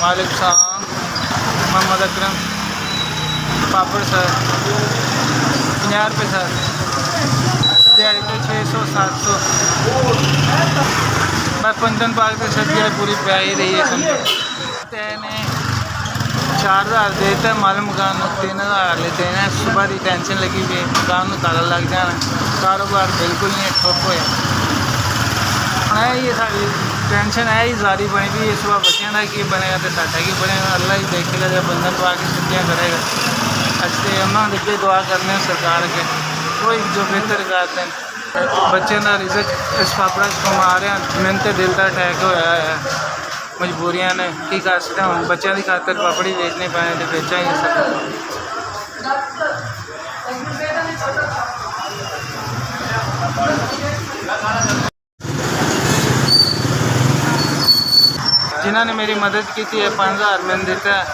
मालिक साहब मोहम्मद अकरम पापड़ सर 50 रुपये सर दिहाड़ी तो 600 700 मैं पंजन पाक से सर दिहाड़ी पूरी पै ही रही है समझो ने 4000 देता माल मकान 3000 लेते हैं सुबह की टेंशन लगी हुई मकान में ताला लग जाना कारोबार बिल्कुल नहीं ठप होया है ये सारी टेंशन है ही सारी बनी हुई है सुबह बच्चों का की बनेगा तो साडा की बनेगा अल्लाह ही देखेगा जब बंधन पा के छुट्टियाँ करेगा अच्छे उन्होंने अगे दुआ करने सरकार के कोई जो बेहतर करते हैं बच्चों का रिजक इस पापड़ा कमा रहे हैं मैंने तो दिल का अटैक होया है मजबूरियां ने की कर सकते हम बच्चों की खातर पापड़ी बेचने पाए तो बेचा ही सकते जिन्होंने मेरी मदद की है 5000 मैंने दिता है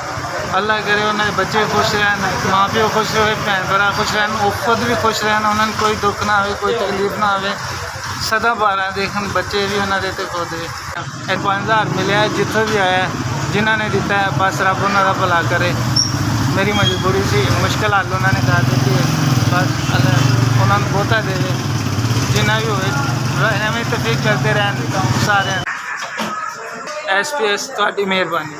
अल्लाह करे उन्होंने बच्चे खुश रहन माँ प्यो खुश रहे भैन भरा खुश रहन वो खुद भी खुश रहन उन्होंने कोई दुख ना आए कोई तकलीफ ना आए सदा 12 देखन बच्चे भी उन्होंने तो खुद भी 5000 मिले जितों भी आया जिन्होंने दिता है बस रब उन्होंने भला करे मेरी मजबूरी सी मुश्किल हल उन्होंने कर दी है बस अल्लाह उन्होंने बहुता दे जिन्ना भी हो एवं तफीक करते रहन सारे SPS मेहरबानी।